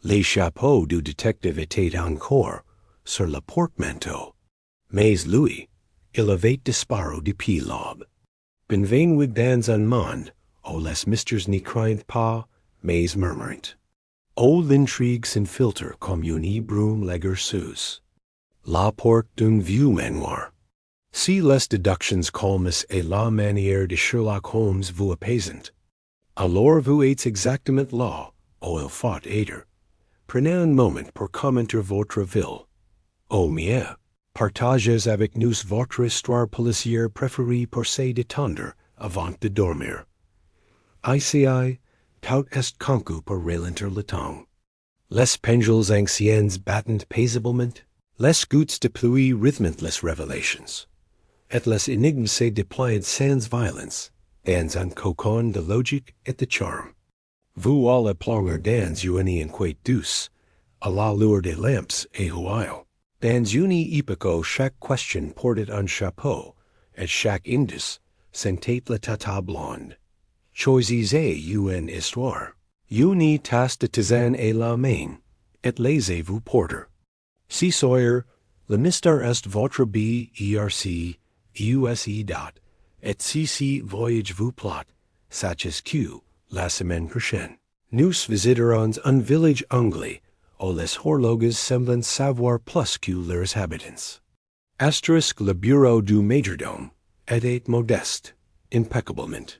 Les chapeaux du détective étaient encore sur le portmanteau. Mais lui, il avait disparu depuis l'aube. Bienvenue dans un monde où les mystères n'y craignent pas, mais murmurent. Où l'intrigue s'infiltre comme une brume lagerceuse. La porte d'un vieux manoir. Si les déductions calmes et la manière de Sherlock Holmes vous apaisent, alors vous êtes exactement là où il faut être. Prenez un moment pour commenter votre ville. Oh mieux, partagez avec nous votre histoire policière préférée pour se détendre avant de dormir. Ici, tout est conçu pour ralentir le temps. Les pendules anciennes battent paisiblement, les gouttes de pluie rythment les révélations, et les énigmes se déploient sans violence, dans un cocon de logique et de charme. Vous allez plonger dans une enquête douce, à la lueur des lamps et huile. Dans une époque où chaque question portait un chapeau, et chaque indice sentait la tata blonde. Choisissez une histoire. Une tasse de tisane et la main, et laissez-vous porter. Si Sawyer, le mystère est votre BERC, USE dot, et si voyage vous plot, sachez que, la semaine prochaine, nous visiterons un village anglais, où les horloges semblent savoir plus que leurs habitants. Asterisk le bureau du majordome était modeste, impeccablement.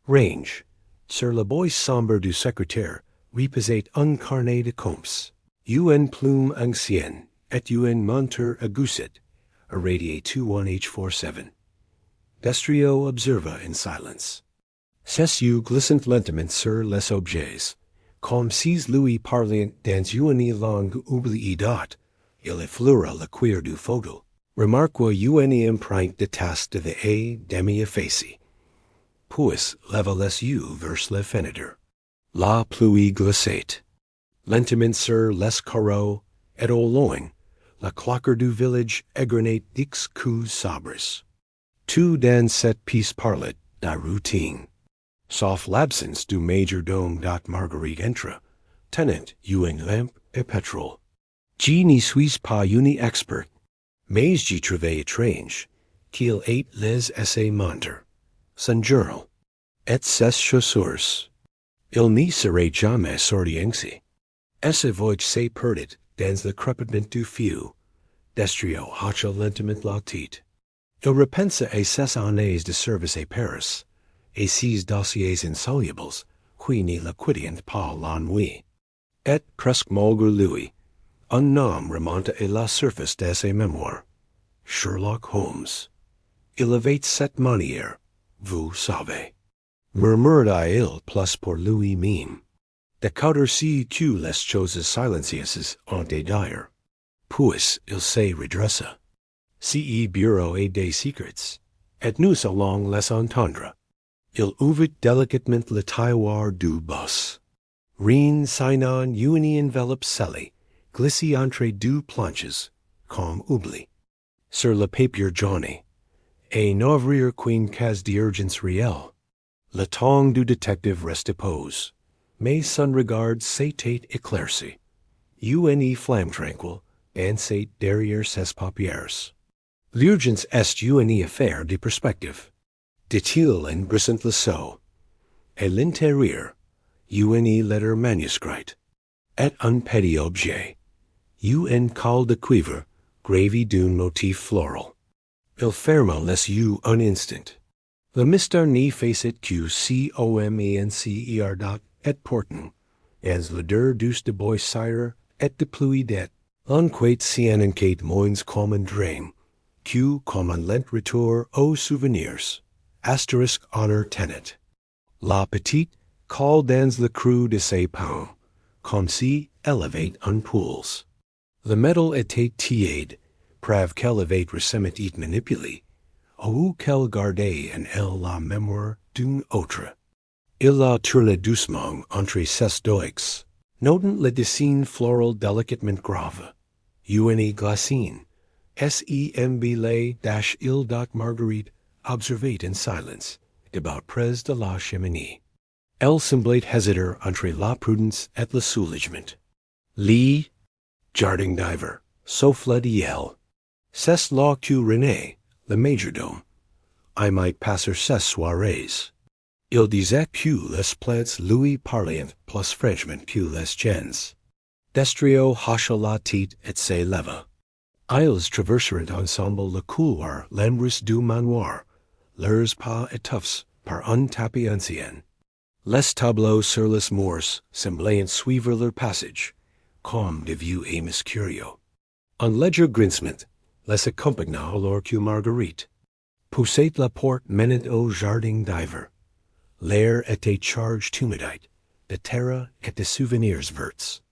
Range, sur le bois sombre du secrétaire, reposait un carnet de comptes, une plume ancienne, et une montre à gousset, irradié 21H47. Destrio observa in silence. Ses yeux glissant lentement sur les objets, comme s'ils lui parlaient dans une langue oubliée dot, il effleura le cuir du photo, remarqua une empreinte de tasse de the demi-effacée. Puis leva les yeux vers la fenêtre. La pluie glissait. Lentement sur les carreaux, et au loin, la clocker du village égrenait dix coups sabres. Tout dans cette pièce parlait de routine. Sauf l'absence du majordome dot Marguerite entra, tenant une lampe et pétrole. Je n'y suis pas une expert, mais j'y trouvais étrange qu'il ait les essais monter, son journal, et ses chaussures. Il n'y serait jamais sorti ainsi. Et sa voix se perdit dans le crépitement du feu. Destrio hocha lentement la tête. Il repensa à ses années de service à Paris, et ses dossiers insolubles, qui ne le quittent pas l'ennui. Et presque malgré lui, un nom remonta à la surface de ses mémoires. Sherlock Holmes. Il avait cette manière, vous savez. Murmura-il plus pour lui-même. De qu'auderci que les choses silencieuses ont à dire. Puis il se redressa. Si bureau et des secrets, et nous allons les entendre. Il ouvrit délicatement le tiroir du boss. Rien sinon une enveloppe scellée, glissée entre deux planches, comme oubli. Sur le papier jaune, et n'ouvrir qu'une case d'urgence réelle. Le temps du détective restait pose, mais son regard s'était éclairci. Une flamme tranquille, et c'est derrière ses paupières. L'urgence est une affaire de perspective, dit-il en brissant le seau. Et l'intérieur, une lettre manuscrite, et un petit objet, une colle de cuivre, gravée d'un motif floral. Il ferma les yeux un instant. Le mystère n'y faisait que comencer dot et pourtant, as l'odeur douce de bois sire et de pluie d'et, l'enquête s'en enquête moins comme un drain, que comme un lent retour aux souvenirs. Asterisk honor tenet. La petite colle dans le creux de ses paumes, comme si élevait un pouls. Le métal était tiède, preuve qu'elle avait récemment été manipulée, ou qu'elle gardait en elle la mémoire d'un autre. Il la tourna doucement entre ses doigts, notant le dessin floral délicatement grave. Une glacine, il dot Marguerite, observait in silence, debat près de la cheminée. Elle semblait hésiter entre la prudence et le soulagement. Lee, Jarding Diver, Sofla Diel, Ces la que René, le majordome. I might passer ses soirées. Il disait que les plants lui parlient plus Frenchman que les gens. Destrio hocha la tête et se leva. Ils traverseront ensemble le couloir l'embrus du manoir, leurs pas étouffés par un tapis ancien. Les tableaux sur les murs semblaient suivre leur passage, comme de vieux amis curieux. Un léger grincement les accompagna alors que Marguerite poussait la porte menant au jardin d'hiver. L'air était chargé d'humidité, de terre et de souvenirs verts.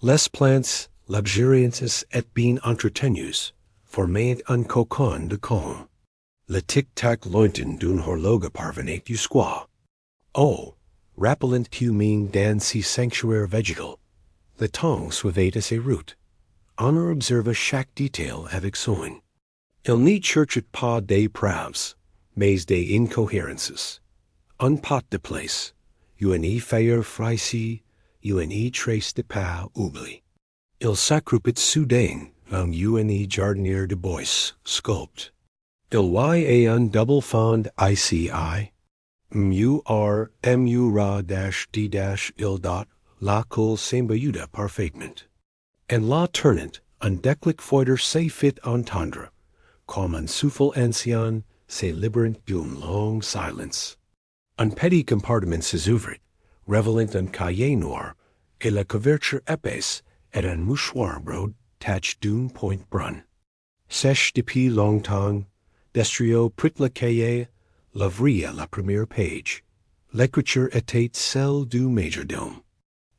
Les plantes luxuriantes et bien entretenues formaient un cocon de calme. Le tic-tac lointain d'une horloge parvenait du square. Oh, rappellant que ming dans ces sanctuaires végétaux, le temps suivait à ses routes. On observa chaque détail avec soin. Il n'y cherchait pas des preuves, mais des incohérences. Un pas de place, une faire fraîchie, une trace de pas oubli. Il s'accroupit soudain dans une jardinière de bois sculpte. Il y a un double fond ici, mur-mu-ra-d-il dot la col s'embayuda parfaitement. En la tournant, un déclic feutre se fit entendre, comme un souffle ancien se libérant d'une longue silence. Un petit compartiment s'ouvrit, révélant un cahier noir, et la couverture épaisse et un mouchoir broad taché d'une pointe brune. Sèche depuis longtemps, Destrio prit le cahier, l'ouvrit la première page. L'écriture était celle du majordome.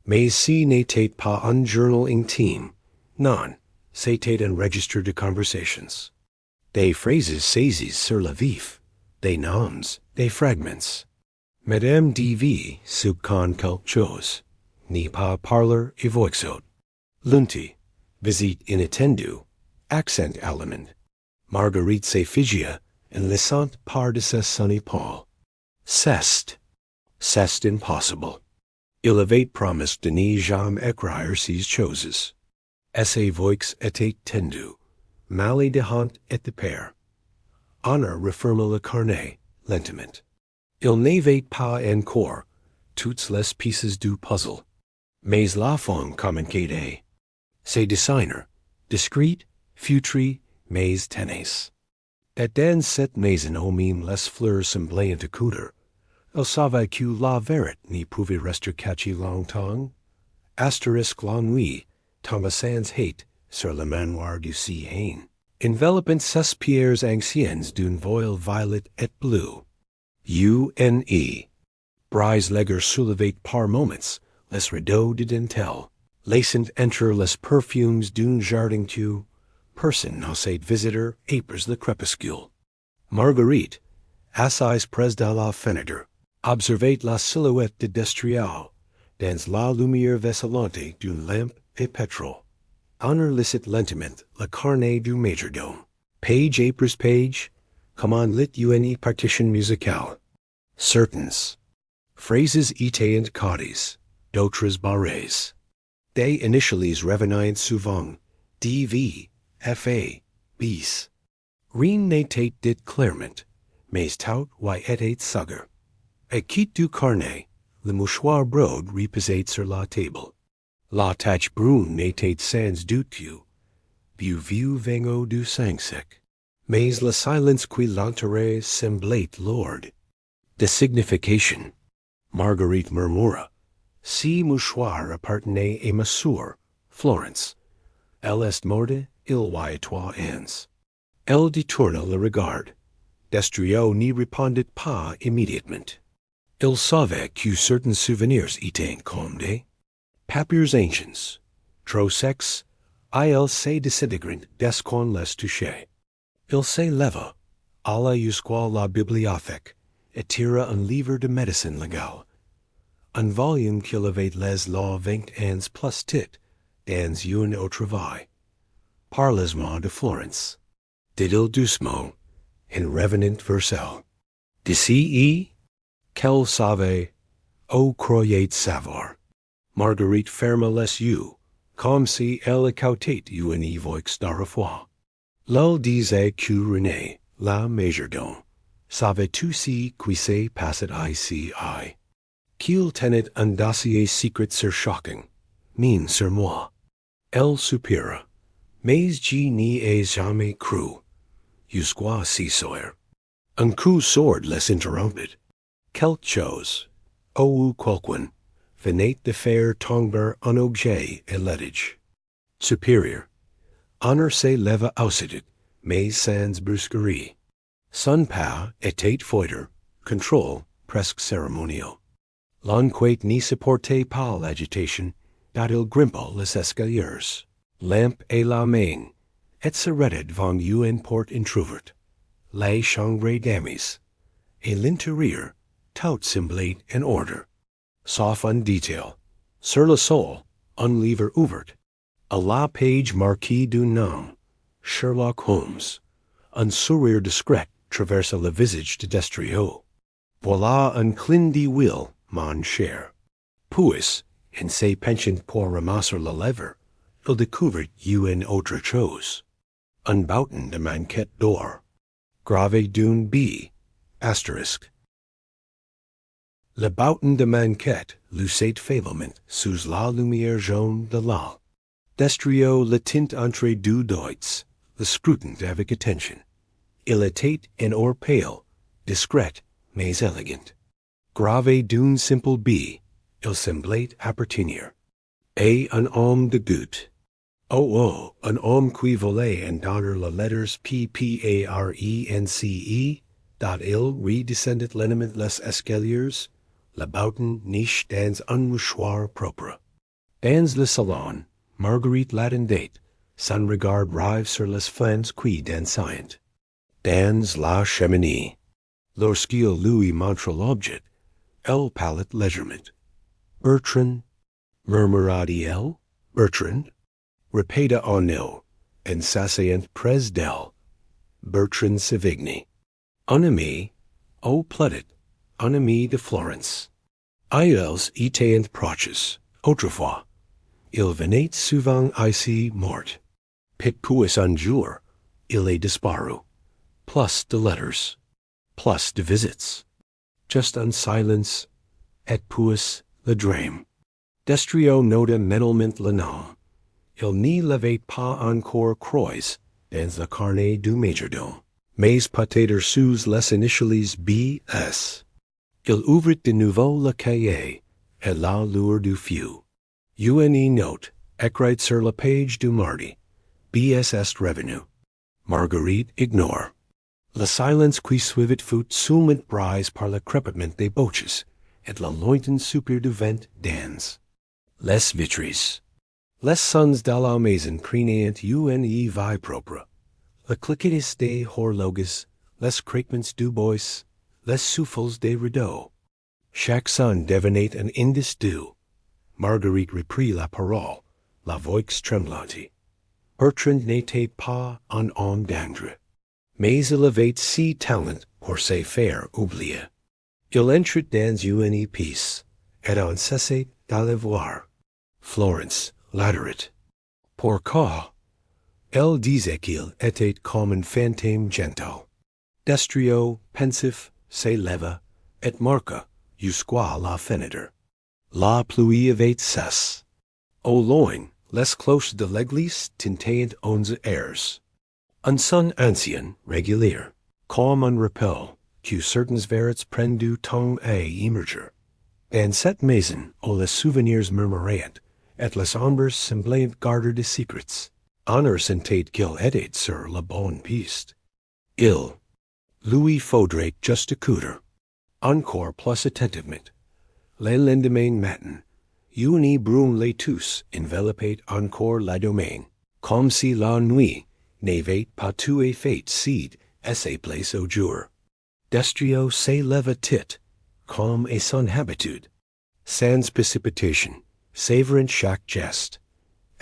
Mais si n'était pas un journal intime, non, c'était un registre de conversations. Des phrases saisies sur le vif, des noms, des fragments. Madame D.V. subcon quelque chose, ni pas parler et voixote. Lunti, visite inattendue, accent allemand. Marguerite se figia, en laissant part de sa sunny Paul. C'est impossible. Il avait promis de n'y jamais écrire ses choses. Ses voix étaient tendues, mal de honte et de peur. Honor referma le carnet, lentement. Il n'avait pas encore toutes les pieces du puzzle, mais la femme communiquait. Ses designers, discrets, futurs, mais tenaces. That dans cette maison où même les fleurs semblaient de coudre, il savait que la vérité n'y pouvait rester cachée longtemps. Asterisk la nuit, tomba sans hate sur le manoir du Seine, envelopant ses pierres anciennes d'une voile violet et bleue. U.N.E. Brise leger soulevait par moments les rideaux de dentelle, laissant entrer les perfumes d'un jardin que personne n'osait visiter après le crépuscule. Marguerite, assise près de la fenêtre, observait la silhouette de Destrio dans la lumière vacillante d'une lampe et pétrole. Honor licite lentement le carnet du majordome. Page après page, commande lit une partition musicale. Certains phrases étaient codices, d'autres barrées. Des initiales revenaient souvent, D.V., F.A., bis. Rien n'était dit clairement, mais tout y était sugar. Et quitte du carnet, le mouchoir broad reposait sur la table. La tache brune n'était sans doute que vieux vengo du sang sec. Mais le silence qui l'entourait semblait lourd. De signification. Marguerite murmura. Si mouchoir appartenait à ma sœur, Florence. Elle est morte, il y a 3 ans. Elle détourna le regard. Destrio n'y répondit pas immédiatement. Il savait que certains souvenirs étaient comme des papiers anciens, trop secs, et ils se désintégrent dès qu'on les touchait. Il se leva, alla jusqu'à la bibliothèque, et tira un livre de médecine légale. Un volume qu'il avait les la 20 ans plus tit, dans une autre vie. Parlez-moi de Florence. Dit-il doucement, en revenant vers elle. D'ici, qu'elle savait, ou croyait savoir. Marguerite ferma les yeux, comme si elle écoutait une voix d'arrefois. L'elle disait que René, la majordome, savait-tu si qui s'est passé ici, qu'il tenait un dossier secret sur Shocking, mine sur moi. Elle soupira, mais je n'y ai jamais cru. Jusqu'à si soir. Un coup sourd les interrompit. Quelque chose, ou quelqu'un, venait de faire tomber un objet électrique. Supérieur. Honor se leva aussitôt, mais sans brusquerie. Son pas était feutre, contrôle presque cérémonieux. L'enquête n'y supportait pas l'agitation, dont il grimpa les escaliers, lampe à la main, et s'arrêta devant une porte entr'ouverte. Les chambres d'amis, et l'intérieur, tout semblait en ordre. Sauf un détail. Sur le sol, un livre ouvert. À la page marquée du nom, Sherlock Holmes. Un sourire discret traversa le visage de Destrio. Voilà un clin d'huile, mon cher. Puis, en se penchant pour ramasser le livre, il découvrit une autre chose. Un bouton de manquette d'or, gravé d'une B, astérisque. Le bouton de manquette luçait faiblement sous la lumière jaune de la. Destrio le tint entre deux doigts, le scrutin avec attention. Il était en or pale, discret, mais élégant. Gravé d'une simple B, il semblait appartenir à un homme de goût. Oh, un homme qui voulait entendre les lettres PPARENCE, dont il redescendait lentement les escaliers, le bouton niche dans un mouchoir propre. Dans le salon, Marguerite l'attendait, son regard rive sur les flancs qui dansaient. Dans la cheminée, lorsqu'il lui montra l'objet, elle pâlit légèrement. Bertrand, murmura-t-il, Bertrand? Répéta en il, en s'asseyant près d'elle. Bertrand Savigny. Un ami, plaidait, un ami de Florence. Ils étaient proches, autrefois. Il venait souvent ici mort. Puis un jour, il est disparu. Plus de lettres, plus de visites. Just un silence, et puis le drame. Destrio nota mentalement le nom. Il n'y l'avait pas encore croisé dans le carnet du majordome, mais peut-être sous les initiales B.S. Il ouvrit de nouveau le cahier, et la lueur du feu. Une note, écrite sur la page du mardi. B.S. est revenu. Marguerite ignore. Le silence qui suivit fut seulement brisé par le crépitement des boches, et le lointain soupir du vent dans les vitres. Les sons de la maison prenaient une vie propre. Le cliquetis des horloges, les craquements du bois, les souffles des rideaux. Chaque son devenait un indice d'eux. Marguerite reprit la parole, la voix tremblante. Bertrand n'était pas un homme d'indre, mais il avait si talent pour se faire oublier. Il entrait dans une pièce, et on cessait d'aller voir. Florence l'adorait. Pourquoi? Elle disait qu'il était comme un fantôme gentil. Destrio, pensif, se leva, et marqua jusqu'à la fenêtre. La pluie avait cessé. Au loin, les cloches de l'église tintaient 11 heures. Un son ancien, régulier, comme un rappel, que certains verrets prennent du temps à émerger. Dans cette maison où les souvenirs murmuraient, et les ombres semblaient garder des secrets, Honor sentait qu'il était sur la bonne piste. Il lui faudrait juste écouter, encore plus attentivement. Le lendemain matin, une brume laiteuse enveloppait encore la domaine, comme si la nuit n'avait pas tout fait céder à sa place au jour. Destrio se leva-t-il, comme à son habitude, sans précipitation, savourant chaque geste,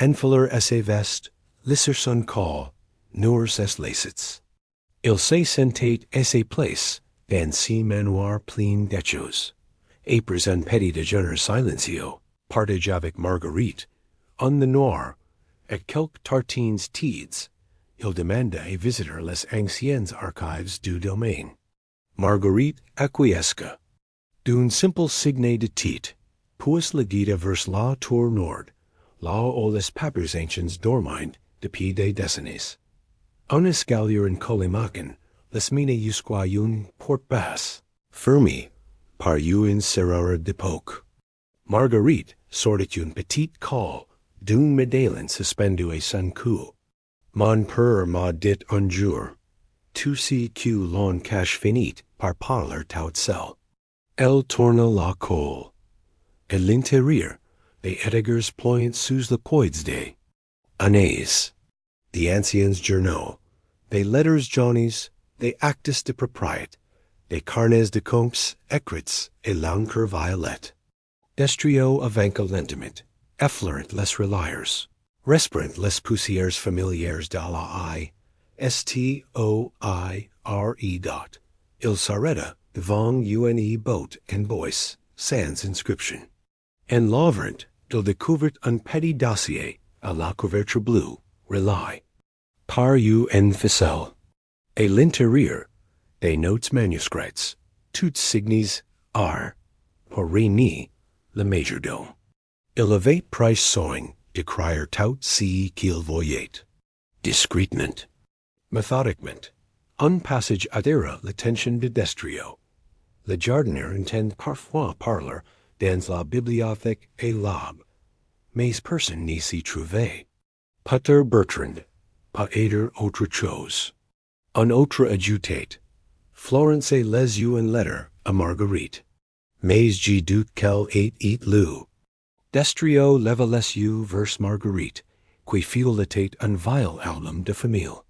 enfiler à ses vestes, lisser son col, nourrir ses lacets. Il se sentait à sa place dans ce manoir plein d'échos. Après un petit déjeuner silencieux, partage avec Marguerite, On the noir, et quelques tartines tides, il demanda a visitor les anciennes archives du domaine. Marguerite acquiesca. D'un simple signe de tête, puis la guida vers la tour nord, là où les papiers anciens dorment depuis des décennies. Un escalier en Collimacan, les mena jusqu'à une porte basse, fermée par une serrure d'époque. Marguerite sortit une petite colle d'une médaillon suspendue à son cou. Mon père m'a dit un jour, tu sais que l'on cache finit par parler tout seul. Elle tourna la colle. À l'intérieur, les étagères ploient sous le poids des années, des anciens journaux, des lettres jaunies, des actes de propriété, des carnets de comptes écrits et l'encre violette. Destrio avanca lentement, effleurant les reliers, respirant les poussières familières de la I, stoire. Il s'arrêta devant une boat en bois, sans inscription. En l'ouvrant, il découvrit un petit dossier à la couverture bleue, relié par une ficelle. À l'intérieur, des notes manuscrites, toutes signées R, pour Rémy, le majordome. Il avait pris soin de crier tout ce qu'il voyait. Discrètement, méthodiquement, un passage attira l'attention de Destrio. Le jardinier entend parfois parler dans la bibliothèque et l'arbre, mais personne n'y s'y trouvait. Pater Bertrand, pas aider autre chose. Un autre ajoutait, Florence les yeux une lettre à Marguerite. Mais j'ai doute qu'elle ait lu. Destrio leva les yeux vers Marguerite, qui feuilletait un vieil album de famille.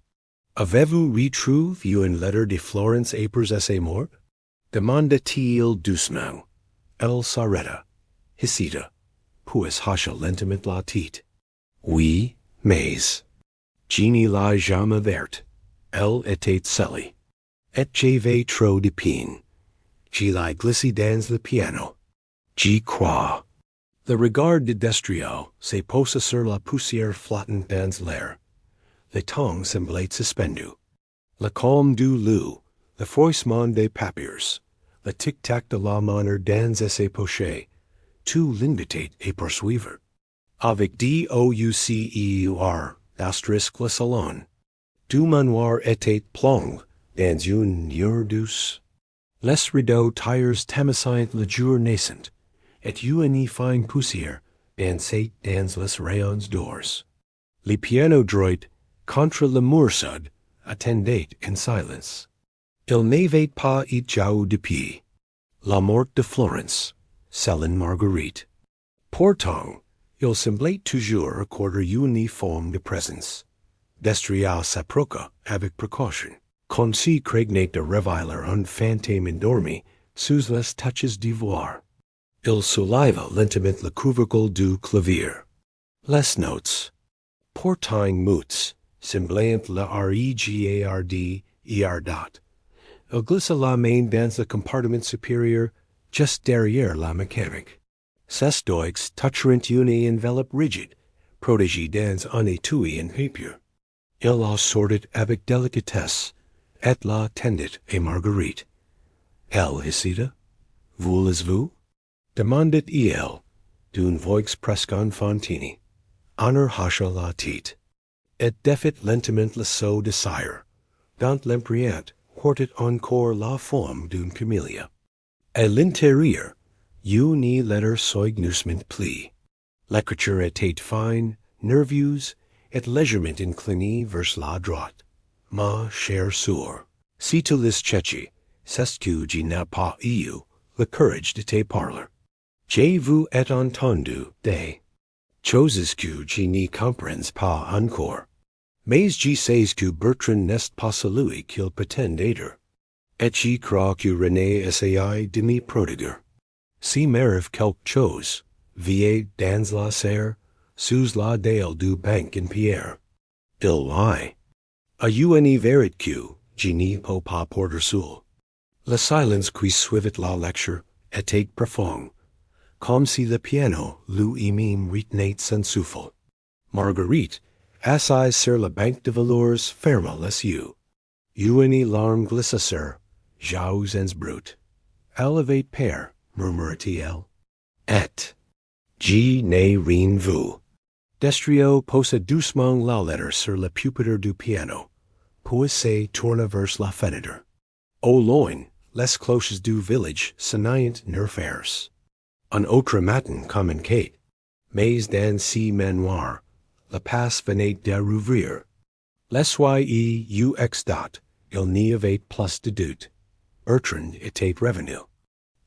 Avez-vous retrouvé une lettre de Florence après ses morts? Demanda-t-il doucement. Elle s'arrêta, hésita, puis hocha lentement la tête. Oui, mais je ne l'ai jamais verte. Elle était scellée. Et j'avais trop de peine. Je l'ai glissée dans le piano. J'y crois. Le regard de Destrio se posa sur la poussière flottant dans l'air. Les tongues semblaient suspendues. Le calme du loup, le froissement des papiers, le tic-tac de la monnaie dans ses poches, tout l'invitait à poursuivre. Avec douceur, asterisk le salon. Du manoir était plongé dans une lueur douce. Les rideaux tires tamisaient le jour naissant, et une fine poussière dansait dans les rayons d'ors. Le piano droit, contre le moursade, attendait en silence. Il n'avait pas eu jau depuis la mort de Florence, Céline Marguerite. Pourtant, il semblait toujours accorder une forme de présence. Destrio s'approcha avec précaution, comme si craignait de révéler un fantôme endormi sous les touches d'ivoire. Il souleva lentement le couvercle du clavier. Les notes, pourtant muets, semblant le regard. Il glissa la main dans le compartiment supérieur, juste derrière la mécanique. Ses doigts toucheront une enveloppe rigide, protégée dans un étui en papier. Il la sortit avec délicatesse, et la tendit à Marguerite. Elle hésita. Voulez-vous? Demandait-il, d'une voix presque enfantine. Honor hocha la tête. Et défit lentement le seau de cire, dont l'impriante portait encore la forme d'une camélia. À l'intérieur, une lettre soigneusement pliée. L'écriture était fine, nerveuse, et légèrement inclinée vers la droite. Ma chère sœur, si tu les cherches, c'est que je n'ai pas eu le courage de te parler. J'ai vu et entendu des choses que je ne comprends pas encore. Mais je sais que Bertrand n'est pas celui qu'il prétend être. Et je crois que René essaye de me prodiguer. Si m'arrive quelque chose, vieille dans la serre, sous la dalle du banc en pierre. Il lie. A une vérité que je ne peux pas porter seul. Le silence qui suivit la lecture était profond, comme si le piano lui-même retenait son souffle. Marguerite, assise sur la banque de velours ferme les yeux. Une larme glissa sur joues ens brutes. Elevate père, murmura-t-elle. Et je n'ai rien vu. Destrio posa doucement la lettre sur le pupitre du piano. Puis se tourna vers la fenêtre. Au loin, les cloches du village sonnent nerfers. Un autre matin communiquait, mais dans ce manoir, la passe venait de rouvrir. Les soyeux dot, il n'y avait plus de doute. Bertrand était revenu.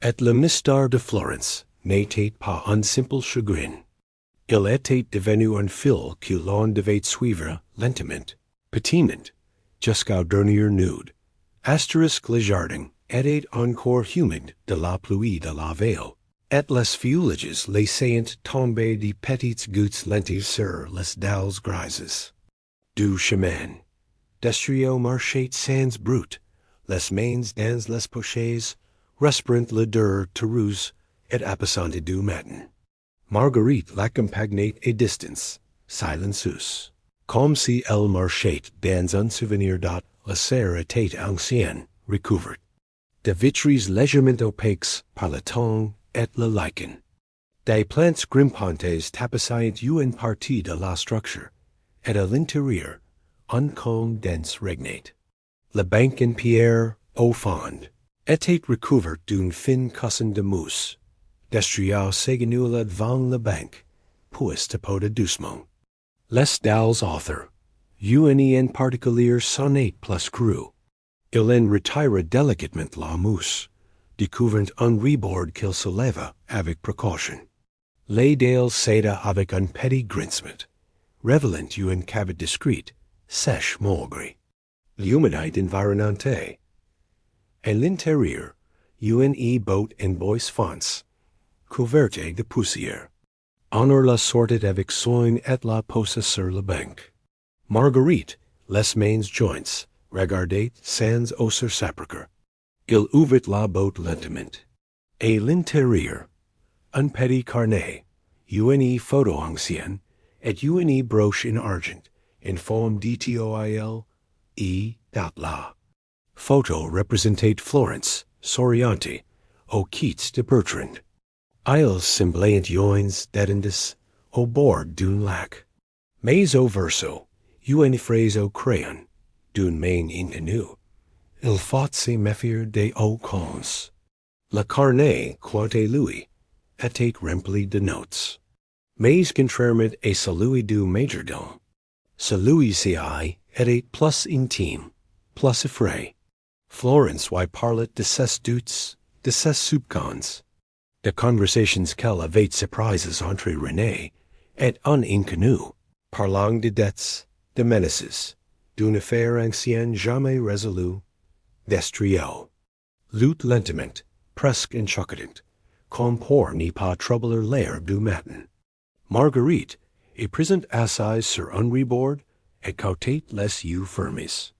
Et le mystère de Florence n'était pas un simple chagrin. Il était devenu un fil que l'on devait suivre lentement, pétinant, jusqu'au dernier nude. Asterisk le jardin était encore humide de la pluie de la veille, et les feuillages laissaient tomber de petites gouttes lentes sur les dalles grises. Du chemin, Destrio marchait sans bruit, les mains dans les poches, respirant l'odeur terreuse et apaisante du matin. Marguerite l'accompagnait à distance, silencieuse, comme si elle marchait dans un souvenir dont la serre était ancienne, recouverte de vitreries légèrement opaques par le temps et le lichen. Des plantes grimpantes tapissaient une partie de la structure, et à l'intérieur, un cône dense régnait. La banque en pierre, au fond, était recouverte d'une fine coussin de mousse. Destrio s'agenouilla devant la banque, puis tapota doucement. Les dalles autres, une en particulier sonnaient plus creux. Il en retira délicatement la mousse, découvrant un rebord qu'il souleva avec précaution. Les dalles céda avec un petit grincement, révélant une cavité discrète, sèche malgré l'humidité environnante. À l'intérieur, une botte en bois fonce, couverte de poussière. Honor la sortit avec soin et la posa sur la banque. Marguerite, les mains joints, regardait sans oser s'approcher. Il ouvrit la botte lentement. À l'intérieur, un petit carnet, une photo ancienne, et une broche en argent, en forme d'étoile, la photo représentait Florence, souriante, au quitte de Bertrand. Ils semblaient joints détendus au bord d'un lac. Mais au verso, une phrase au crayon, d'une main inconnue. Il faut se méfier des hauts cons. Le carnet, quant à lui, était rempli de notes. Mais contrairement à celui du majordome, celui-ci était plus intime, plus effrayé. Florence parlait de ses doutes, de ses soupçons, de conversations qu'elle avait surprises entre René et un inconnu, parlant de dettes, de menaces, d'une affaire ancienne jamais résolue. Destrio lut lentement, presque inchoquetant, comme pour ne pas troubler l'air du matin. Marguerite est présente assise sur un rebord et cotait les yeux fermés.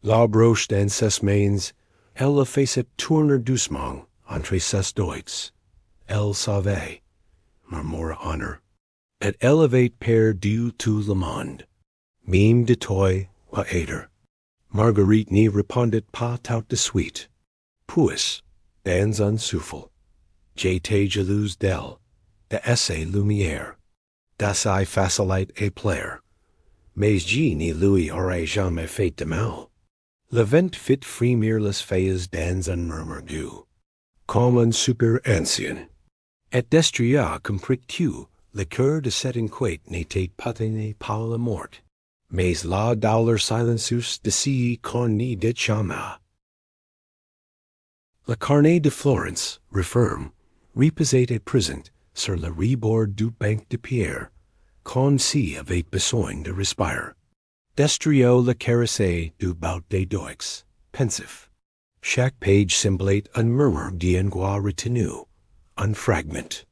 La broche dans ses mains, elle la faisait tourner doucement entre ses doigts. Elle savait, murmura Honor, et elle avait perdu tout le monde. Mime de toi, paître. Marguerite n'y répondait pas tout de suite. Puis, dans un souffle, j'étais jalouse d'elle, de ses lumières, de sa facilité à plaire. Mais je ne lui aurais jamais fait de mal. Le vent fit frémir les feuilles dans un murmure doux, comme un super ancien. Et Destria comprit-tu, le cœur de cette enquête n'était pas tenu par la mort, mais la douleur silencieuse de ce qu'on n'y dit jamais. Le carnet de Florence, referme, reposait à présent sur le rebord du banc de pierre, qu'on s'y avait besoin de respirer. Destrio le caressait du bout des doigts, pensif. Chaque page semblait un murmure d'angoisse retenue, un fragment.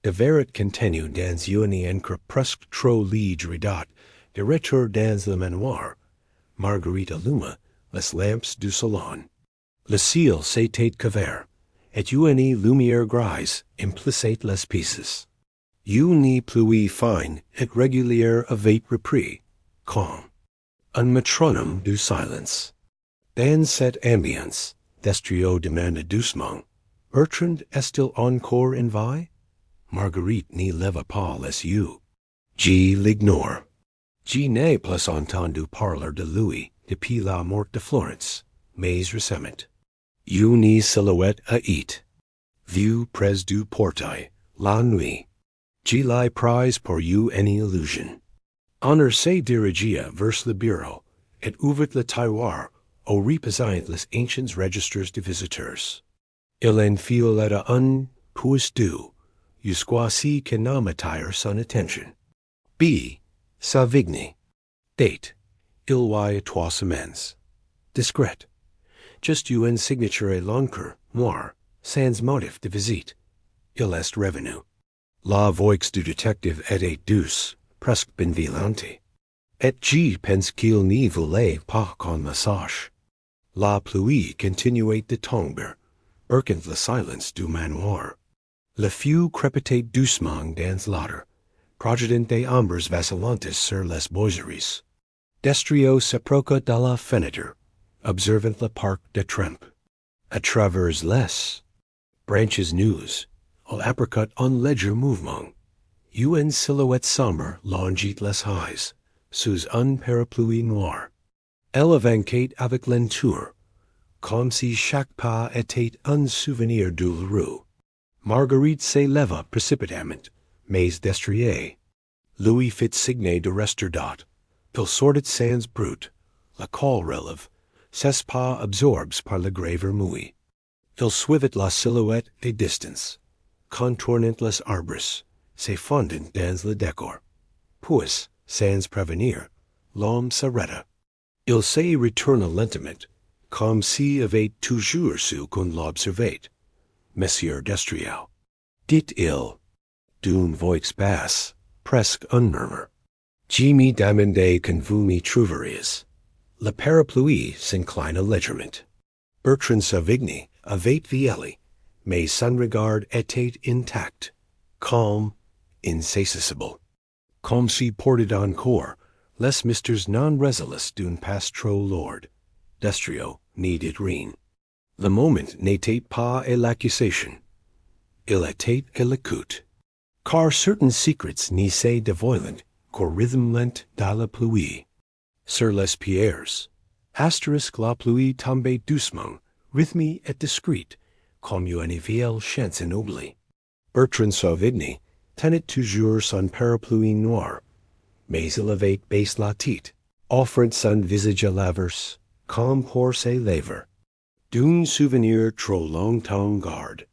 De verre contenu dans une encre presque trop léger date de retour dans le manoir. Marguerite alluma les lamps du salon. Le ciel s'était couvert, et une lumière grise emplissait les pieces. You ni pluie fine et régulière avec repris, calm. Un métronome du silence. Dans cette ambiance, Destrio demanda doucement, Bertrand est-il encore en vie? Marguerite n'y leva pas les yeux. G l'ignore. G n'est plus entendu parler de lui depuis la mort de Florence, mais récemment. You ni silhouette à it. Vue près du portail, la nuit. G l'ai prise pour you any illusion. Honor se dirigia vers le bureau, et ouvrit le tiroir, où reposaient les anciens registres de visiteurs. Il en fioletta un puis deux, jusqu'à ce que n'en attire son attention. B. Savigny. Date. Il y a 3 semaines. Discret. Just une signature et l'encre, noir, sans motif de visite. Il est revenu. La voix du détective était douce, presque bienveillante. Et G pense qu'il n'y voulait pas qu'on le sache. La pluie continuait de tomber, breaking le silence du manoir. Le feu crépitait doucement dans l'odeur, projetant des ombres vacillantes sur les boiseries. Destrio s'approcha de la fenêtre, observant le parc de Trempe. À travers les branches nues, il apricot un léger mouvement. Une silhouette sombre longit les haies, sous un parapluie noir. Elle avançait avec lenteur, comme si chaque pas était un souvenir douloureux. Marguerite s'éleva précipitamment, mais Destrier lui fit signe de rester dot. Il sortit sans brute. Le col relève, ses pas absorbés par le gré vermouille. Il suivit la silhouette des distances, contournant les arbres, se fondant dans le décor. Puis, sans prévenir, l'homme s'arrêta. Il se retourna lentement, comme s'il avait toujours su qu'on l'observait. Monsieur Destrio, dit-il, d'une voix basse, presque un murmure. Je me demandais quand vous me trouveriez. Le parapluie s'inclina légèrement. Bertrand Savigny avait vieilli, mais son regard était intact, calme, insaisissable. Comme si portait encore les mystères non résolus d'un passé trop lourd. Destrio n'y dit rien. Le moment n'était pas à l'accusation. Il était à l'écoute. Car certains secrets n'y se dévoilent qu'au rythme lent de la pluie. Sur les pierres, asterisk la pluie tombait doucement, rythmée et discrète, comme une vieille chanson oubliée. Bertrand Savigny tenait toujours son parapluie noir, mais il avait baissé la tête, offrant son visage à l'averse, comme pour se lever. D'un souvenir trop longtemps garde,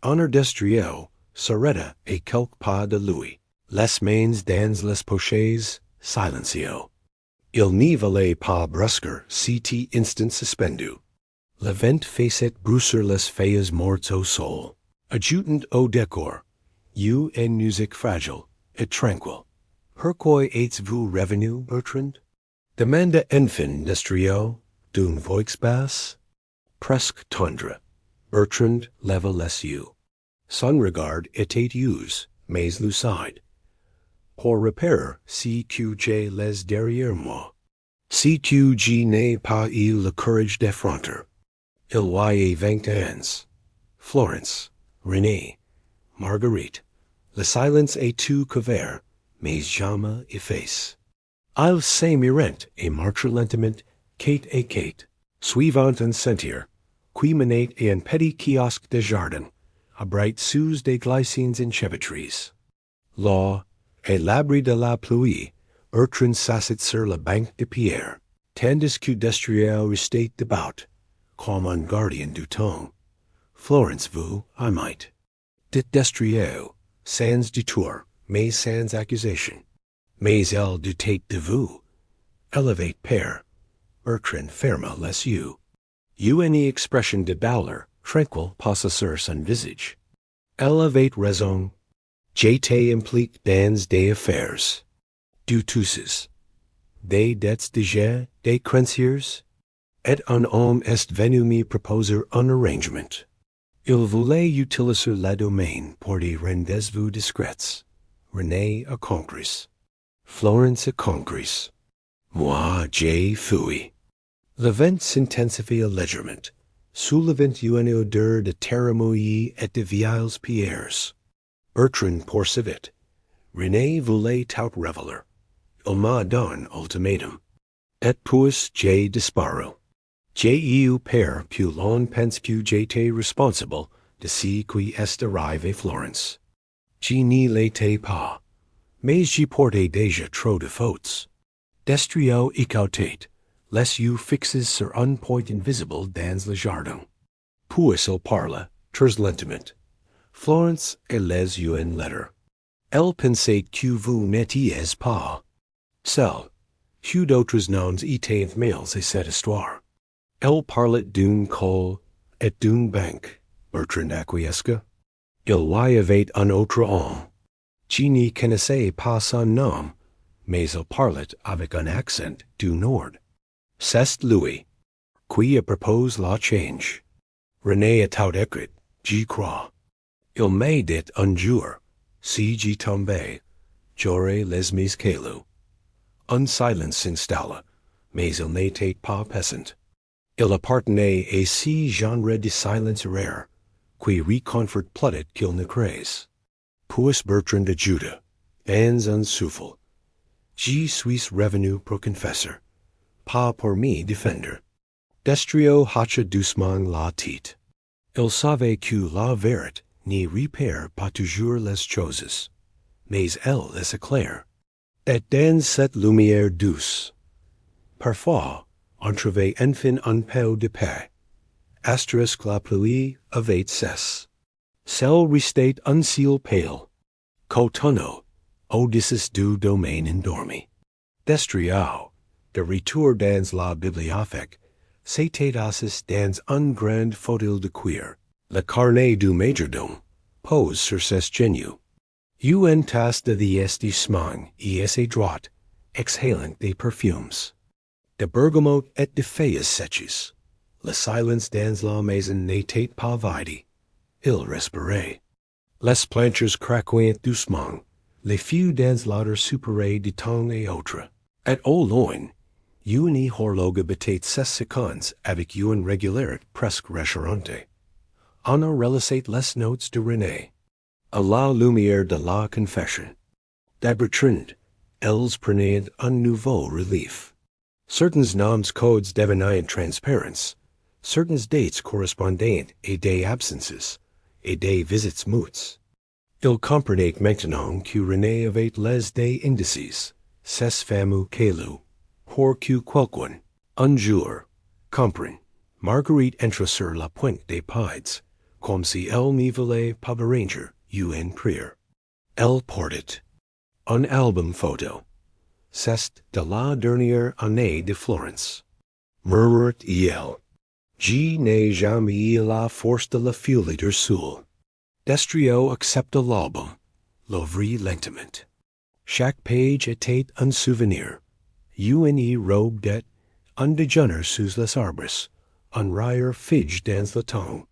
Honor Destrio s'arrêta à quelques pas de lui, les mains dans les poches, silencieux. Il n'y valait pas brusquer cet instant suspendu. Le vent faisait brousser les feuilles mortes au sol, ajoutant au décor, une musique fragile et tranquille. Pourquoi êtes-vous revenu, Bertrand? Demanda enfin Destrio, d'une voix basse. Presque tendre, Bertrand leva les yeux. Son regard était usé, mais lucide. Pour repérer si que j'ai les derrière moi. Si que je n'ai pas eu le courage d'affronter. Il y a 20 ans. Florence, René, Marguerite. Le silence est tout couvert, mais jamais effacé. Ils se mirent et marchent lentement, quête à quête, suivant un sentier, qui menait à un petit kiosque de jardin, abrite sous des glycines enchevêtrées. Là, à l'abri de la pluie, Bertrand s'assit sur la banque de pierre, tandis que Destrio restait debout, comme un gardien du temps. Florence vous, I might. Dit Destrio, sans détour, mais sans accusation. Mais elle doutait de vous. Elle avait peur. Bertrand ferma les yeux. Une expression de douleur tranquille passa sur son visage. Elle avait raison. J'étais impliqué dans des affaires. Du tous. Des dettes déjà, des créanciers. Et un homme est venu me proposer un arrangement. Il voulait utiliser le domaine pour des rendez-vous discrets. René a concris. Florence a concris. Moi J. Fui. Levent intensifie allégerement. Soulevant une odeur de terramouillis et de vieilles pierres. Bertrand poursuivit. René voulait tout reveler. Il m'a donné ultimatum. Et puis j'ai disparu. J'ai eu peur plus long pense que j'étais responsable de ce qui est arrivé Florence. Je n'y l'étais pas, mais j'y portais déjà trop de fautes. Destrio écoutait, les yeux fixés sur un point invisible dans le jardin. Puis il parla, très lentement. Florence et les une lettre. Elle pensait que vous n'étiez pas seul. Hugh d'autres noms étaient mails et cette histoire. Elle parlait d'une colle et d'une banque. Bertrand acquiesça. Il y avait un autre homme. Je n'y connaissais pas son nom, mais il parlait avec un accent du Nord. C'est lui, qui a proposé la change. René a tout écrit, j'y crois. Il m'a dit un jour, si j'y tombais, j'aurais les mis cailloux. Un silence s'installa, mais il n'était pas pesant. Il appartenait à ce genre de silence rare, qui réconforte plutôt qu'il ne crée. Puis Bertrand ajouta, dans un souffle, je suis revenu pour confesseur, pas pour me défendre. Destrio hacha doucement la tête. Il savait que la vérité ne répare pas toujours les choses, mais elle les éclaire. Et dans cette lumière douce, parfois, on trouvait enfin un peu de paix. Asterisk la pluie avait cessé. Celle restait un ciel pâle. Cotonneau, Odysseus du domaine endormi. Destrio, de retour dans la bibliothèque, s'était assis dans un grand fauteuil de cuir. Le carnet du majordome pose sur ses genoux. Une tasse de d'estissement y est droite, exhalant des perfumes. De bergamote et de feuilles sèches. Le silence dans la maison n'était pas vide. Il respirait. Les planches craquaient doucement. Les feux dans l'odeur supérée de temps et autre. Et au loin, une horloge battait 16 secondes avec une régularité presque rassurante. On a relâché les notes de René. À la lumière de la confession de Bertrand, elles prenaient un nouveau relief. Certains noms codes devenaient transparents, certaines dates correspondaient à des absences et des visites mutues. Il comprenait maintenant que René avait les des indices, ses fameux cailloux, pour que quelqu'un, un jour, comprenne. Marguerite entra sur la pointe des pieds, comme si elle ne voulait pas arranger une prière. Elle portait un album photo. C'est de la dernière année de Florence. Murmurait-elle. Je n'ai jamais eu la force de la folie du soul. Destrio accepta l'album, l'ouvrit lentement. Chaque page était un souvenir. Une robe d'et, un déjeuner sous les arbres, un rire fige dans le temps.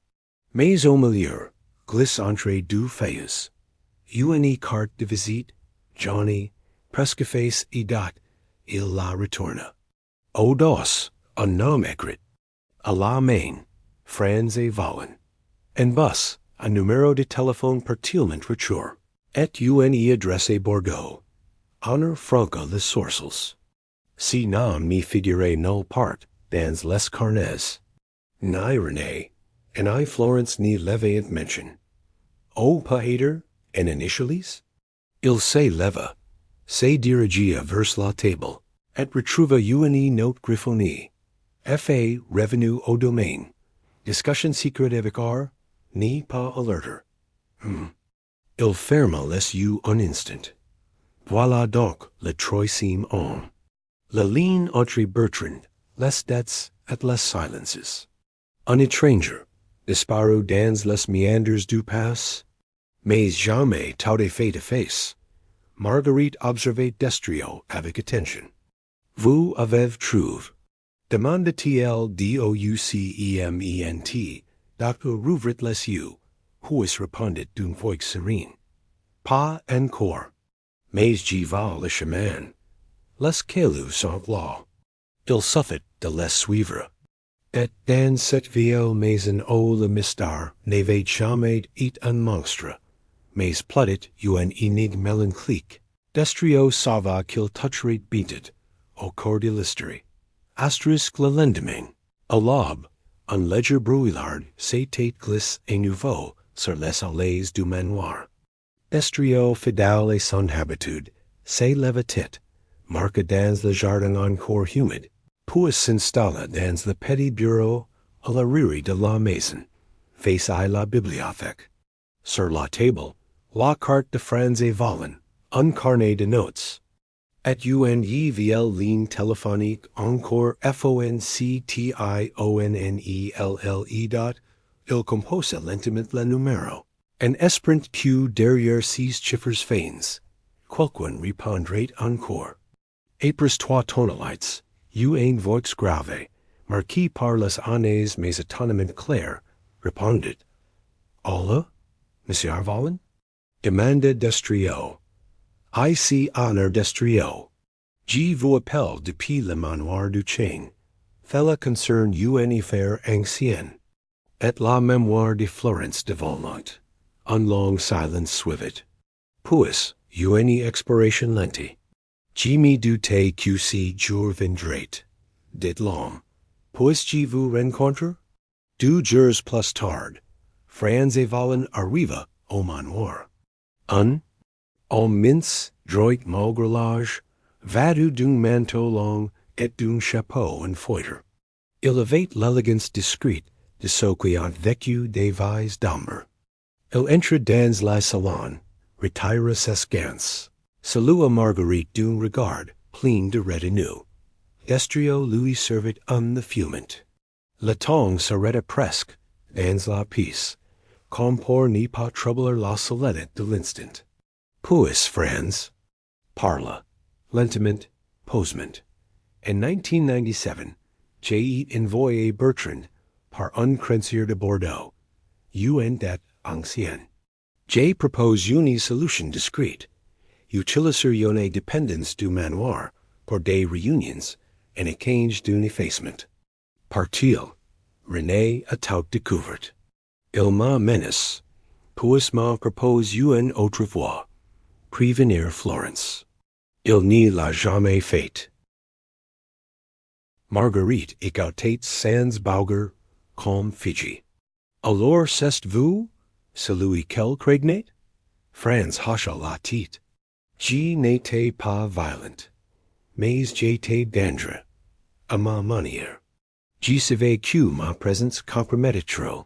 Mais au milieu, glisse entre deux feuilles. Une carte de visite, Johnny, presque face et date, il la retourna. Au dos, un nom écrit. À la main, Franz et Valen. En bas, un numéro de téléphone partiellement retour. Et une adresse Bordeaux. Honor Franco les sourcils. Si nom me figurait nulle part dans les carnets. Ni René, and I Florence ni levaient mention. O pahater en initialis? Il se leva, se dirigia vers la table, et retrouva une note griffonnée. F.A. Revenu au domaine. Discussion secrète avec R. Ni pas alerter. Il ferma les yeux un instant. Voilà donc le troisième homme. La ligne entre Bertrand, les dettes et les silences. Un étranger, disparu dans les méandres du pass, mais jamais tout à fait de face. Marguerite observait Destrio avec attention. Vous avez trouvé? Demanda-t-elle doucement, Docteur rouvrit les yeux, puis répondit d'une voix serene. Pas encore. mais j'y va le chemin. Les cailloux sans law. Il suffit de les suivre. Et dans cette vieille maison où le mystère n'avait jamais été un monstre, mais plutôt une énigme mélancolique, Destrio sava qu'il toucherait beated, au cours de l'histoire. Asterisk le lendemain, à l'aube, un léger brouillard s'était glissé à nouveau sur les allées du manoir. Destrio, fidèle à son habitude, se levait, marqua dans le jardin encore humide, puis s'installa dans le petit bureau à la rue de la maison, face à la bibliothèque. Sur la table, la carte de France et Valen, un carnet de notes. Et UNEVL ligne téléphonique encore FONCTIONNELLE. Il compose lentement le numéro. Un esprit que derrière six chiffres feins. Quelqu'un répondrait encore. Après trois tonalites, une voix grave, marquée par les années mais étonnamment claire, répondit. Hola, Monsieur Valen? Demanda Destrio. Ici Honor Destrio. Je vous appelle depuis le manoir du Chaîne. Cela concerne une affaire ancienne. Et la mémoire de Florence de Valmont. Un long silence suivit. Puis, une expiration lente. Je me doutais que ce jour viendrait, dit l'homme. Puis je vous rencontre? 2 jours plus tard, Franz et Valen arriva au manoir. Un mince, droit malgré l'âge, vêtu d'un manteau long et d'un chapeau en feutre. Il avait l'élégance discrète de ceux qui ont vécu des vies d'ambre. Il entra dans le salon, retira ses gants, salua Marguerite d'un regard plein de retenue. Destrio lui servit the fumant. Le temps s'arrêta presque dans la pièce, comme pour ne pas troubler la solitude de l'instant. Puis Franz parla, lentement, posement. En 1997, j'ai envoyé Bertrand par un créancier de Bordeaux, une dette ancienne. J'ai proposé une solution discrète, utiliser une dépendance du manoir pour des réunions en échange d'un effacement. Part-il, René a tout découvert. Il m'a menace, puis m'a propose une autre voie. Prévenir Florence. Il n'y l'a jamais fait. Marguerite écoutait sans bouger, comme figée. Alors c'est vous, celui qu'elle craignait? Franz hocha la tête. Je n'étais pas violent, mais j'étais dangereux, à ma manière. Je savais que ma présence compromettait trop.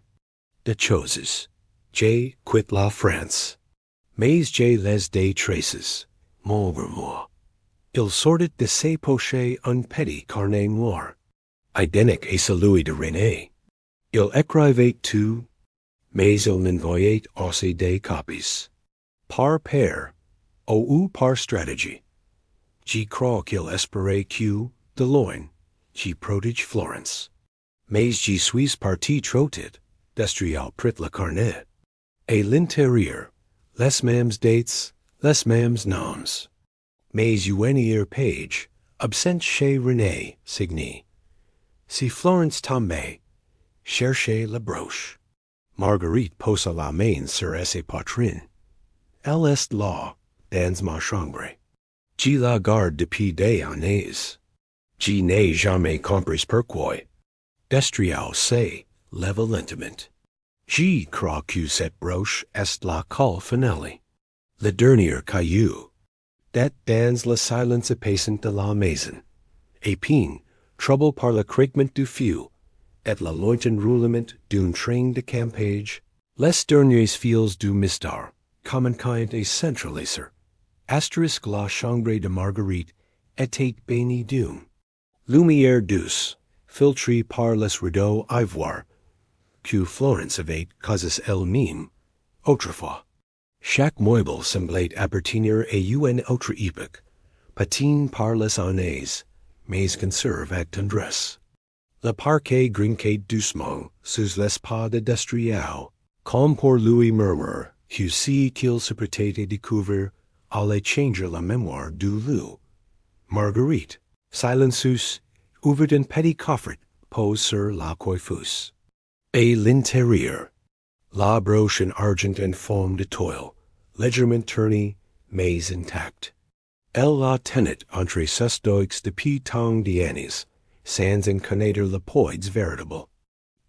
De choses, j'ai quitté la France. Mais j'ai les des traces, malgré moi. Il sortit de ses poches un petit carnet noir, identique à celui de René. Il écrivait tout, mais il n'envoyait aussi des copies. Par pair, ou par stratégie. Je crois qu'il espérait que, de loin, je prodige Florence. Mais je suis parti trop tôt, Destrio prit le carnet. Et l'intérieur, les mêmes dates, les mêmes noms. Mais une page, absent chez René, signé. Si Florence tombait, cherchez la broche. Marguerite posa la main sur ses poitrines. Elle est là, dans ma chambre. Je la garde depuis des années. Je n'ai jamais compris pourquoi. Destrio se leva lentement. Je crois que cette broche est la call finale. Le dernier caillou. Dat dans le silence apaisant de la maison. Et puis, troublé par le craquement du feu, et le lointain roulement d'un train de campage, les derniers fils du mystère, communicant et centraliser. Asterisk la chambre de Marguerite était bénie d'une lumière douce, filtrée par les rideaux ivoire, que Florence avait causé elle-même, autrefois. Chaque meuble semblait appartenir à une autre époque, patine par les années, mais conserve avec tendresse. Le parquet grinquait doucement sous les pas de Destrio, comme pour lui murmure que si qu'il se prêtait à découvrir allez changer la mémoire du loup. Marguerite, silencieux, ouvert un petit coffret, pose sur la coiffeuse. Et l'intérieur, la broche en argent en forme de toile, légèrement tournée, mais intacte. Elle la tenait entre ses doigts depuis tant d'années, sans en connaître le poids véritable.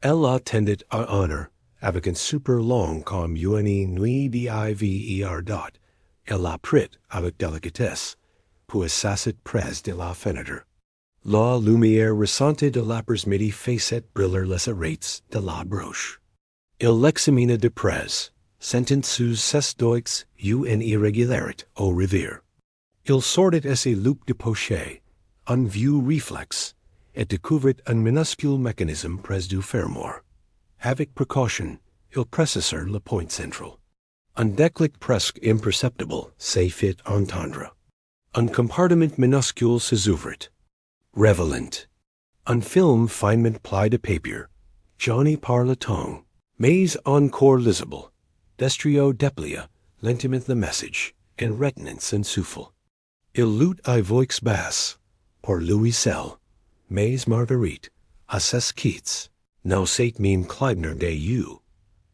Elle la tendait à honneur, avec un super long comme une nuit d'hiver. Elle la prit avec délicatesse, puis s'assit près de la fenêtre. La lumière ressentie de l'après-midi faisait briller les arêtes de la broche. Il l'examina de près, sentant sous ses doigts une irrégularité au revers. Il sortit ses loupe de poche, un vieux réflexe, et découvrit un minuscule mécanisme près du fermoir. Avec précaution, il pressa sur le point central. Un déclic presque imperceptible se fit entendre. Un compartiment minuscule s'ouvrit. Révélant. Un film finement pli de papier, jauni par le temps, mais encore lisible, destrio déplia lentement le message, en retenant son souffle. Il lut à voix basse, pour lui seul, mais Marguerite, à ses quittes, n'osait même Kleibner de you.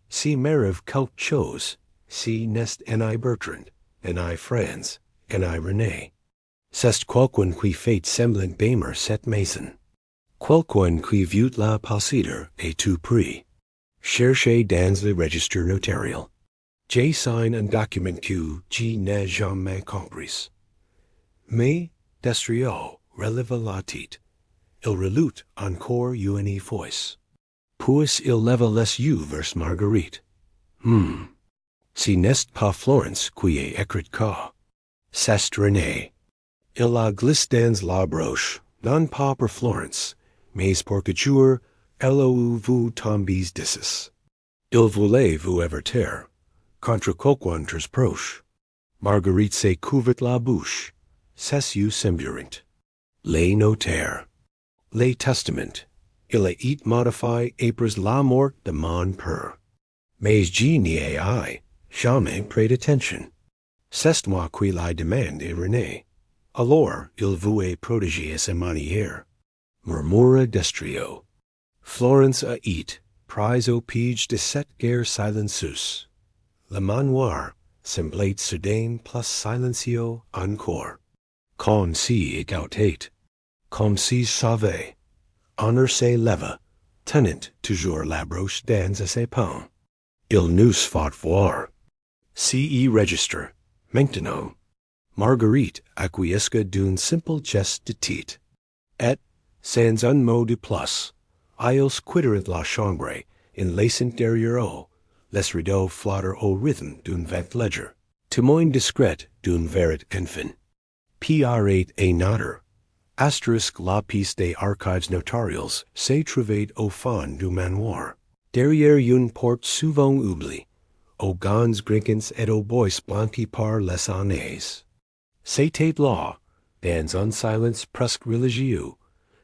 Si m'arrive quelque chose, si n'est en I Bertrand, en I Franz, en I René. C'est quelqu'un qui fait semblant d'aimer cette maison. Quelqu'un qui veut la posséder à tout prix. Cherchez dans le registre notarial. J'ai signé un document que je n'ai jamais compris. Mais, destrio, releva la tête. Il relut encore une fois. Puis il leva les yeux vers Marguerite. Si n'est pas Florence qui est écrit cas. C'est René. Il la glisse dans la broche, non pas pour Florence, mais pour que jour, elle vous tombez d'ici. Il voulait vous avertir, contre quelqu'un très proche. Marguerite se couvrit la bouche, ses yeux semblants. Les notaires. Les testaments. Il a été modifié après la mort de mon père. Mais je n'y ai jamais prêté attention. C'est moi qui la demande à René. Alors, il vous est protégé à sa manière. Murmura destrio. Florence a été prise au piège de cette guerre silencieuse. Le manoir semblait soudain plus silencieux encore. Comme si égautait, comme si savait. Honor se leva, tenant toujours la broche dans ses paumes. Il nous fait voir. C.E. registre. Maintenant. Marguerite acquiesca d'un simple geste de tête. Et, sans un mot de plus, ils quittèrent la chambre en laissant derrière eux les rideaux flotter au rythme d'un vent léger, témoin discret d'un vrai enfant. P.R.8 et noter. Asterisk la pièce des archives notariales se trouvait au fond du manoir, derrière une porte souvent oubliée, aux gants grincants et aux bois blanchis par les années. C'était là, dans un silence presque religieux,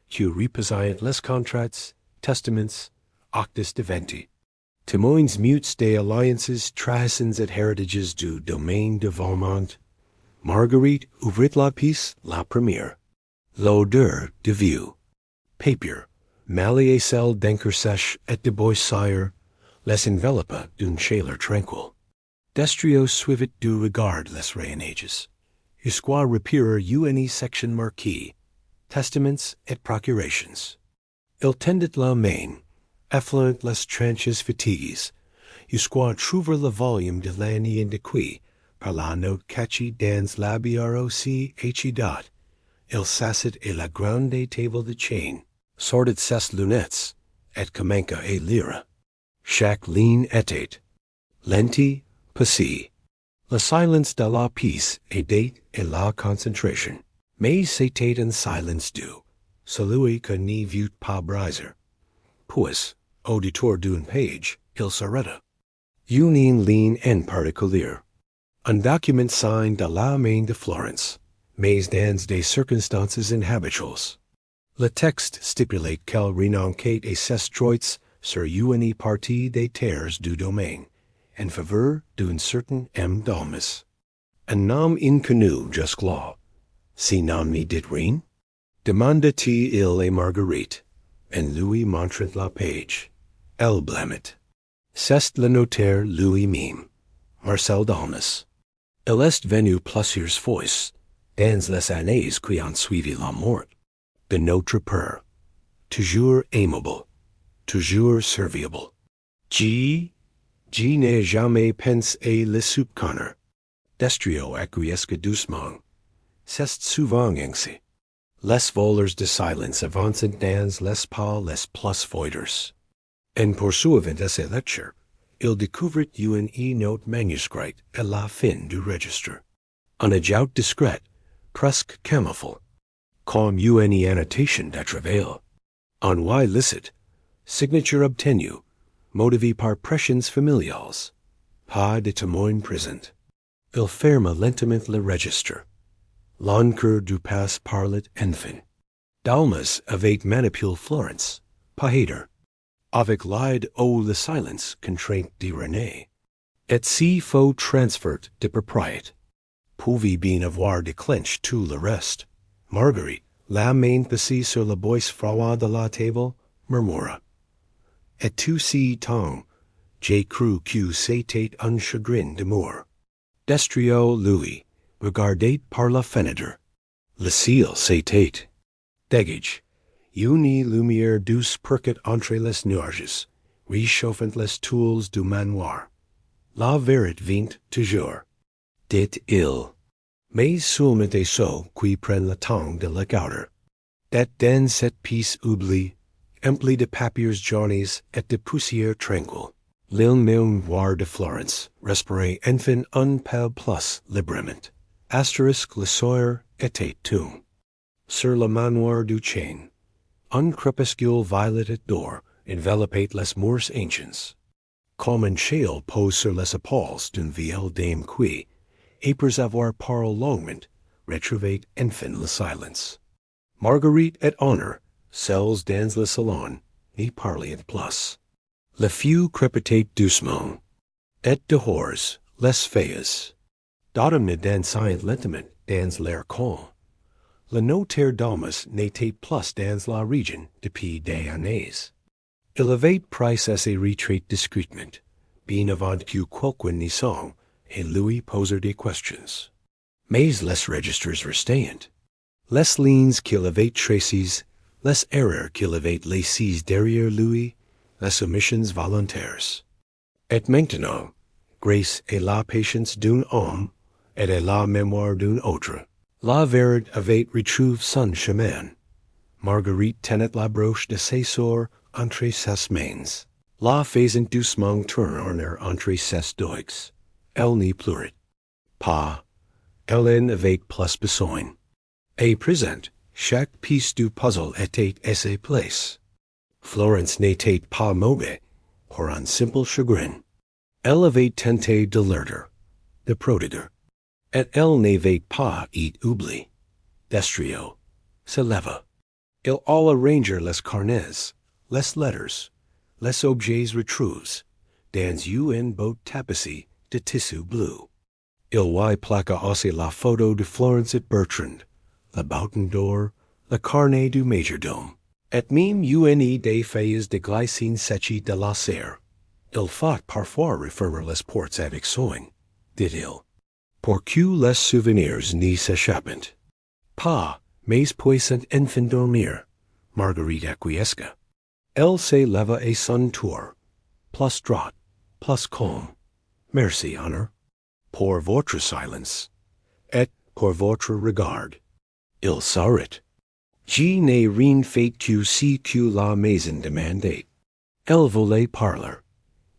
que reposaient les contrats, testaments, actes de vente, témoins mutes des alliances, trahisons et héritages du domaine de Valmont. Marguerite ouvrit la pièce, la première. L'odeur de vieux. Papier, malleé celle d'encre sèche et de bois sire, les enveloppa d'une chaleur tranquille. Destrio suivit du regard les rayonnages. Jusqu'à repérer une section marquée, testaments et procurations. Il tendit la main, effleuant les tranches fatigues, jusqu'à trouver le volume de l'année indiqué par la note cachée dans la broc échidate. Il s'assit à la grande table de chaîne, sortit ses lunettes, et commença à lire. Chaque ligne était lenti, passé. Le silence de la pièce aidait à la concentration, mais c'était un silence doux, celui que n'y vit pas briser. Puis, au détour d'une page, il s'arrêta. Une ligne en particulier. Un document signed de la main de Florence, mais dans des circonstances inhabituelles. Le texte stipulait qu'elle renonçait à ses droits sur une partie des terres du domaine, en faveur d'un certain M. Dalmas. En nam inconnu jusqu'là, si non mi dit rien, demanda-t-il et Marguerite, en lui montrant la page. Elle blâmait. C'est le notaire lui-même, Marcel Dalmas. Il est venu plusieurs fois, dans les années qui ont suivi la mort de notre père, toujours aimable, toujours serviable. Je n'ai jamais pensé le soupçonner. Destrio acquiesce doucement. C'est souvent ainsi. Les voleurs de silence avancent dans les pas les plus voiders. En poursuivant à ses lectures, il découvrit une note manuscrite à la fin du registre. Un adjout discret, presque camouflé, comme une annotation de travail. En y licite, signature obtenue, motivée par pressions familiales, pas de témoin présent. Il ferma lentement le registre. L'encre du passe parlait enfin. Dalmas avait manipulé Florence, Pahader, avec l'aide le silence contraint de René. Et si faux transfert de propriété, pouvait bien avoir déclenché tout le reste. Marguerite, la main passée sur le bois froid de la table, murmura. Et tout ce temps, j'ai cru que c'était un chagrin d'amour. Destrio, lui, regardait par la fenêtre. Le ciel s'était. Dégage. Une lumière douce perquait entre les nuages, réchauffant les tools du manoir. La vérité vint toujours, dit-il. Mais seulement et ceux qui prennent le temps de le garder. Dat dans cette pièce oublie, emplie de papiers jaunes et de poussière tranquille, l'île mémoire de Florence respirait enfin un peu plus librement. Asterisk le soir était tout. Sur le manoir du chaîne, un crépuscule violet d'or enveloppait les murs anciens. Comme un châle pose sur les épaules d'une vieille dame qui, après avoir parlé longuement, retrouvait enfin le silence. Marguerite et Honor, seuls dans le salon, n'y parlaient plus. Le feu crépitait doucement. Et dehors, les feuilles d'automne dansaient lentement dans l'air calme. Le notaire Dalmas n'était plus dans la région depuis des années. Il avait pris ses retraites discrètement, bien avant que quelqu'un n'y songe et lui posait des questions. Mais les registres restaient. Les lignes qu'il avait tracées, les erreurs qu'il avait laissées derrière lui, les omissions volontaires. Et maintenant, grâce à la patience d'un homme et à la mémoire d'un autre, la vérité avait retrouvé son chemin. Marguerite tenait la broche de ses sœurs entre ses mains, la faisant doucement tourner entre ses doigts. Elle n'y pleurait pas. Elle en avait plus besoin. À présent, chaque pièce du puzzle était à sa place. Florence n'était pas mauvaise pour un simple chagrin. Elle avait tenté de l'ordre, de prodiguer, et elle n'avait pas été oubliée. Destrio se leva. Il alla ranger les carnets, les lettres, les objets retrouvés, dans une beau tapisserie de tissu bleu. Il y plaqua aussi la photo de Florence et Bertrand, le bouton d'or, le carnet du majordome, et même une des feuilles de glycine séchées de la serre. Il faut parfois refermer les portes avec soin, dit-il, pour que les souvenirs n'y s'échappent pas. Mais puissant enfin dormir, Marguerite acquiesça. Elle se leva à son tour, plus droite, plus calme. Merci, Honor, pour votre silence, et pour votre regard. Il saurait. Je n'ai rien fait que ce que la maison demandait. Elle voulait parler.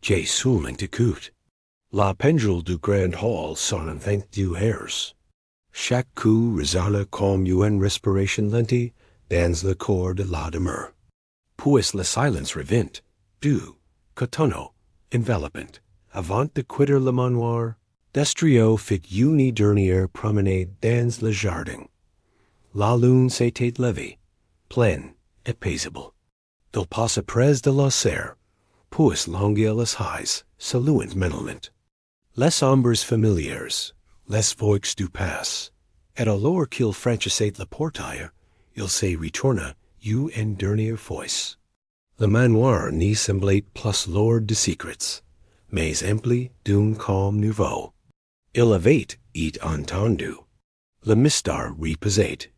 J'ai seulement écouté. La pendule du grand hall sonne 22 heures. Chaque coup résonna comme une respiration lente dans le corps de la demeure. Puis le silence revint, doux, cotonneau, enveloppant. Avant de quitter le manoir, Destrio fit une dernière promenade dans le jardin. La lune s'était levée, pleine et paisible. Il passa près de la serre, puis longuait les haies, saluant mentalement. Les ombres familières, les voix du pass. Et alors qu'il franchissait la portail, il se retourna, eut une dernière fois. Le manoir n'y semblait plus lourd de secrets, mais empli d'un calme nouveau. Il avait et entendu. Le mystère reposait.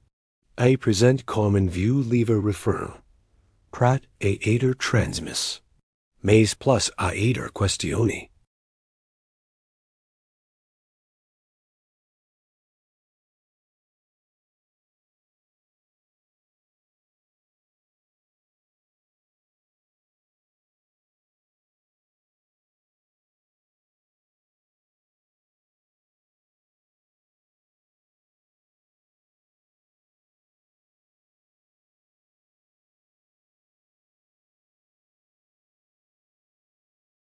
Et présent comme un vieux livre refrain, prêt à être transmis, mais plus à être questionné.